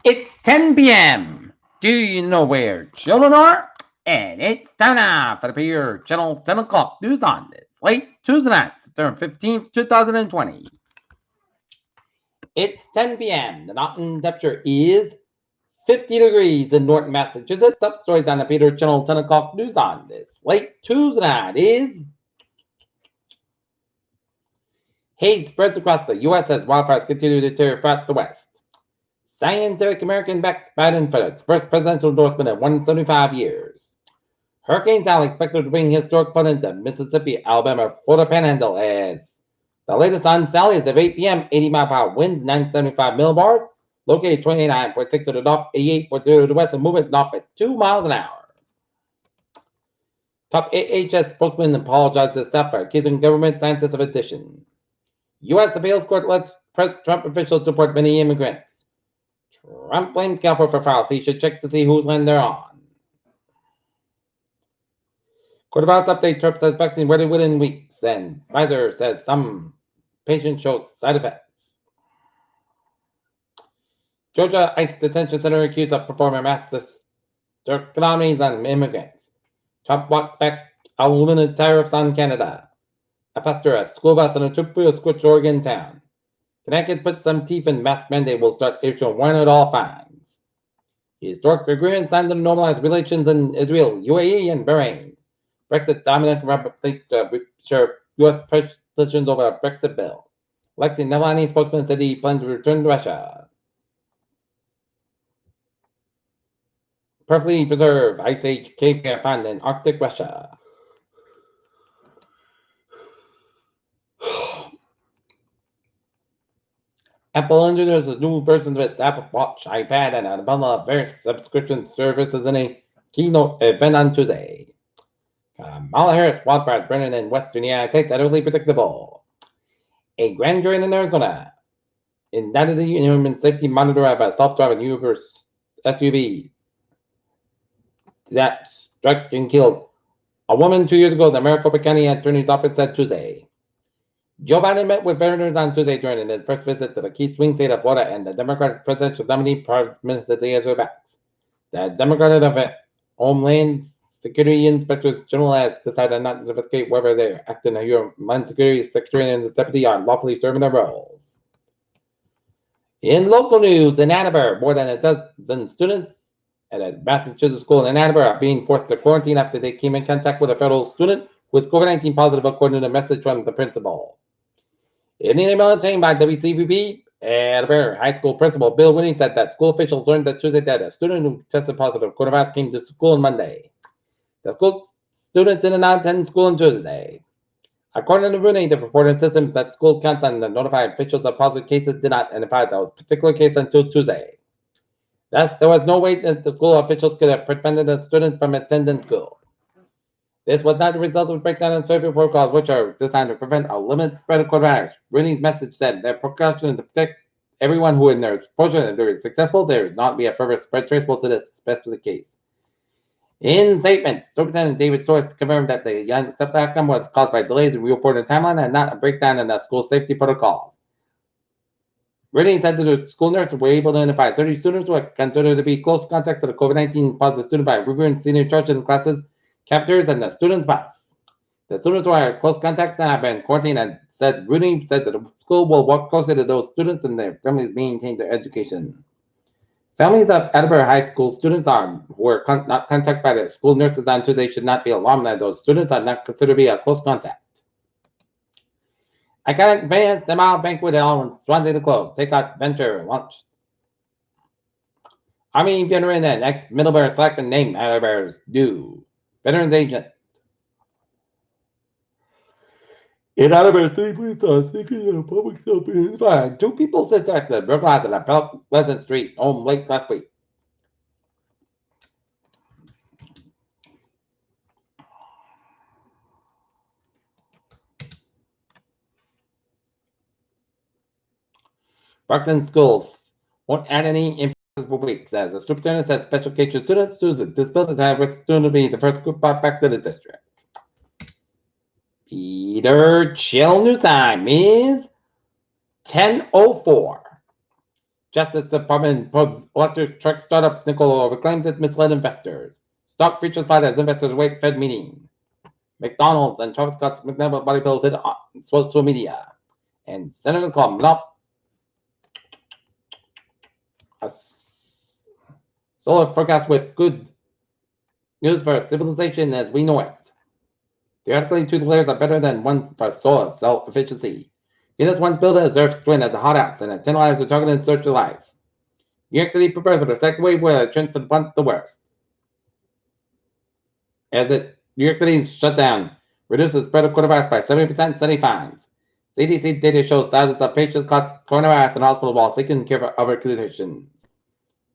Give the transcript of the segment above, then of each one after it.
It's 10 p.m. Do you know where children are? And it's time now for the Peer Channel 10 o'clock news on this late Tuesday night, September 15th, 2020. It's 10 p.m. The mountain temperature is 50 degrees in Norton, Massachusetts. Top stories on the Peter Channel 10 o'clock news on this late Tuesday night is haze spreads across the U.S. as wildfires continue to tear throughout the West. Scientific American backs Biden for its first presidential endorsement in 175 years. Hurricane Sally expected to bring historic flooding to Mississippi, Alabama, Florida Panhandle as the latest on Sally is at 8 p.m. 80-mile-per-hour winds, 975 millibars, located 29.6 to the north, 88.0 to the west, and moving north at 2 miles an hour. Top AHS spokesman apologized to staff for accusing government scientists of addition. U.S. appeals court lets Trump officials deport many immigrants. Trump blames California for fouls. He should check to see whose land they're on. Coronavirus update: Trump says vaccine ready within weeks, and Pfizer says some patients show side effects. Georgia ICE detention center accused of performing mass hysterectomies on immigrants. Trump walks back aluminum tariffs on Canada. A pastor, a school bus, and a trip through a Squitch, Oregon town. Connecticut put some teeth in mask mandate will start issuing one-at-all fines. Historic agreement signed to normalize relations in Israel, UAE, and Bahrain. Brexit dominant Republic to share U.S. positions over a Brexit bill. Alexei Navalny spokesman said he planned to return to Russia. Perfectly preserved Ice Age cave bear found in Arctic Russia. Apple introduces new versions of its Apple Watch, iPad, and a bundle of various subscription services in a keynote event on Tuesday. Kamala Harris wildfires burning in western United States utterly predictable. A grand jury in Arizona indicted the human safety monitor of a self-driving Uber SUV that struck and killed a woman 2 years ago, the Maricopa County Attorney's Office said Tuesday. Joe Biden met with veterans on Tuesday during his first visit to the key swing state of Florida and the Democratic presidential nominee, Prime Minister Diaz Rebax. The Democratic of Homeland Security Inspectors General has decided not to investigate whether they're acting as Homeland Security Secretary and his deputy are lawfully serving their roles. In local news, in Ann Arbor, more than a dozen students at a Massachusetts school in Ann Arbor are being forced to quarantine after they came in contact with a federal student who was COVID-19 positive, according to a message from the principal. In an email obtained by WCVB, Ann Arbor High School Principal Bill Wiggins said that school officials learned that Tuesday that a student who tested positive for coronavirus came to school on Monday. The school student did not attend school on Tuesday. According to Rooney, the reporting system that school counts on the notified officials of positive cases did not identify those particular cases until Tuesday. Thus, there was no way that the school officials could have prevented the students from attending school. This was not the result of a breakdown in safety protocols, which are designed to prevent a limited spread of coronavirus. Rooney's message said that precautions to protect everyone who in their exposure, if they're successful, there will not be a further spread traceable to this especially case. In statements, Superintendent David Source confirmed that the unacceptable outcome was caused by delays in reporting timeline and not a breakdown in the school safety protocols. Rooney said that the school nurses were able to identify 30 students who are considered to be close contacts to the COVID-19 positive student by reviewing senior charges in classes, cafeterias, and the students' bus. The students who are close contacts have been quarantined, and said Rooney said that the school will work closely to those students and their families maintain their education. Families of Edinburgh High School students who were not contacted by the school nurses on Tuesday should not be alarmed that those students are not considered to be a close contact. Iconic Vans, the Mile Banquet on Swansea to close. Takeout Venture launched. Army veteran and ex-Middlebury slacker named Edinburgh's new veterans agent. In Edinburgh City, police are seeking a public self-defense fine. 2 people suspected burglarized at Pleasant Street home late last week. Brockton schools won't add any emphasis for weeks, as the superintendent said special education students with disabilities have risk soon to be the first group brought back to the district. Peter Chill News Time is 10:04. Justice Department probes electric truck startup Nikola over claims it misled investors. Stock futures fight as investors await Fed meeting. McDonald's and Travis Scott's McNabb body pillows hit social media. And senators call up a solar forecast with good news for civilization as we know it. Theoretically, two declares are better than one for solar self-efficiency. Venus once built a Earth's twin as a hothouse and it tantalized the target in search of life. New York City prepares for the second wave where the trends confront the worst. New York City's shutdown reduces spread of coronavirus by 70%, setting fines. CDC data shows thousands of patients caught coronavirus in hospital while seeking care for other conditions.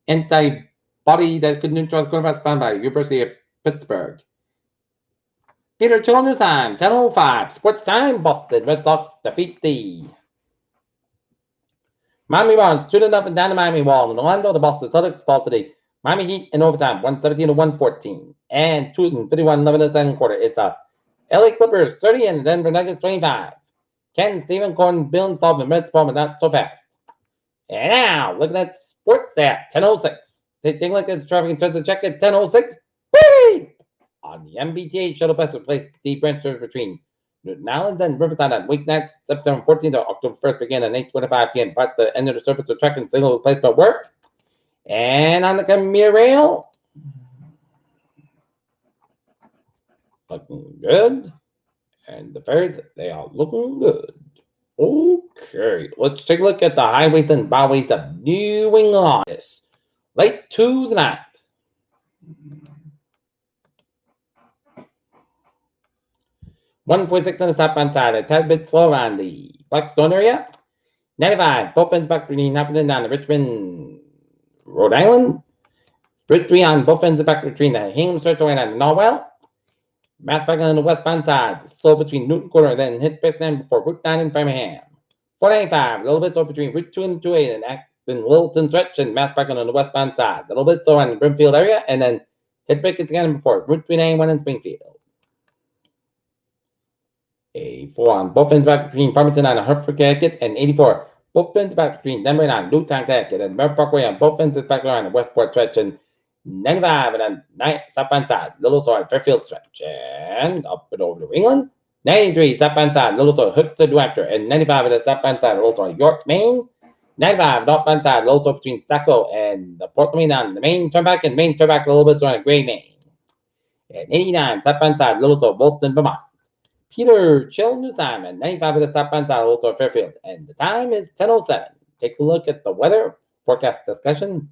Antibody that could neutralize coronavirus found by University of Pittsburgh. Peter Chill News Time, 10:05. Sports time, Boston Red Sox defeat the Miami Marlins 2-0 down the Miami Wall. In Orlando, the Boston Celtics fall to the Miami Heat in overtime, 117-114. And 2:51 in the second quarter. It's the LA Clippers 30 and Denver Nuggets 25. Ken, Stephen, Gordon, Bill, and Sullivan, minutes ball, but not so fast. And now, looking at sports at 10:06. Taking a look at the traffic in terms of check at 10:06. Baby! On the MBTA shuttle bus replaced the branch service between Newton Islands and Riverside on weeknights, September 14th to October 1st, began at 8:25 p.m. But the end of the service of track and signal replacement work. And on the commuter rail, looking good. And the ferries, they are looking good. Okay, let's take a look at the highways and byways of New England. Late Tuesday night. $1.46 on the southbound side, a tad bit slow around the Blackstone area. 95, both ends back between Appleton down to Richmond, Rhode Island. Route 3 on both ends back between the Hingham Stretchway and Norwell. Mass back on the westbound side, slow between Newton Corner, then hit Bethlehem before Route 9 in Framingham. 495, a little bit slow between Route 2 and 28 and Acton Littleton Stretch, and mass back on the westbound side. A little bit slow on the Brimfield area, and then hit Wiggins again before Route 391 in Springfield. A4 on both ends back between Farmington and Hartford, Connecticut, and 84 both ends back between Denver and Newtown, Connecticut, and Merritt Parkway on both ends is back around the Westport stretch, and 95 and then southbound side, Little Sword, Fairfield stretch, and up and over New England. 93 southbound side, Little Sword, Hood New Hampshire, and 95 at the southbound side, Little Sword, York, Maine. 95 northbound side, Little Sword between Saco and the Portland, Maine on the Maine Turnpike, and Maine Turnpike a little bit on Gray, Maine. And 89 southbound side, Little Sword, Boston, Vermont. Peter Chill News Time and 95 at the southbound side, Little Sword, Fairfield, and the time is 10:07. Take a look at the weather forecast discussion.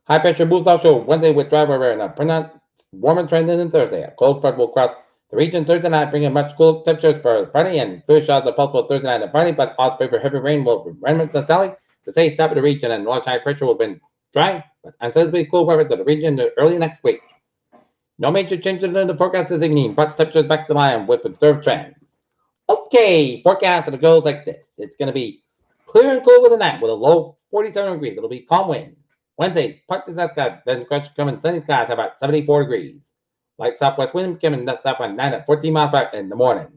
High pressure moves offshore Wednesday with dry weather and a pronounced warmer trend than Thursday. A cold front will cross the region Thursday night, bringing much cool temperatures for Friday, and first showers are possible Thursday night and Friday, but odds favor heavy rain will remnants and Sally to stay south of the region, and large high pressure will be dry, but unseasonably cool weather to the region early next week. No major changes in the forecast this evening, but temperatures back to line with observed trends. Okay, forecast, and it goes like this. It's going to be clear and cool with the night with a low 47 degrees. It'll be calm wind. Wednesday, partly south sky, then gradually coming sunny skies, about 74 degrees. Light southwest wind coming southwest 9 at 14 miles per hour in the morning.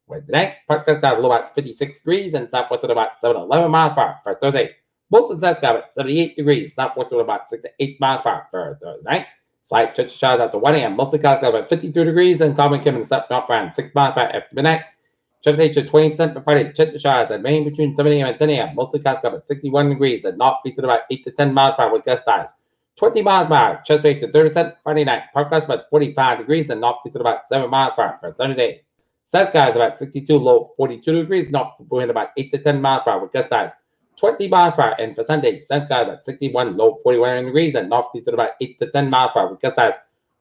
Wednesday night, partly south low about 56 degrees, and southwest at about 7 to 11 miles per hour for Thursday. Mostly south sky about 78 degrees, southwest at about 6 to 8 miles per hour for Thursday night. Slight church showers after 1 a.m. Mostly clouds about 52 degrees, and calm wind coming south north around 6 miles per hour after midnight. Church to 20% for Friday. Church showers at rain between 7 a.m. and 10 a.m. Mostly clouds about 61 degrees, and northeast at about 8 to 10 miles per hour with gust size 20 miles per hour. Church to 30% Friday night. Park clouds about 45 degrees, and northeast at about 7 miles per hour for Sunday. South skies about 62, low 42 degrees, north wind about 8 to 10 miles per hour with gust size 20 miles per hour. And for Sunday, sun skies about 61, low 41 degrees, and northeast at about 8 to 10 miles per hour with gust size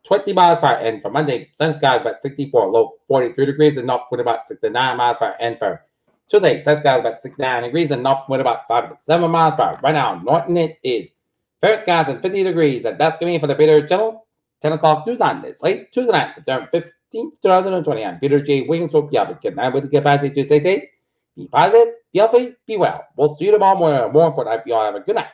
20 miles per hour. And for Monday, sun skies about 64, low 43 degrees, and north wind about 69 miles per hour. And for Tuesday, sun skies about 69 degrees, and north wind about 5 to 7 miles per hour. Right now, Norton it is fair skies at 50 degrees, and that's going to be for the Peter Channel 10 o'clock news on this late Tuesday night, September 15th, 2020. I'm Peter J. Wiggins. Hope you have a good night with the capacity to stay safe, be positive, be healthy, be well. We'll see you tomorrow morning. More important, I hope you all have a good night.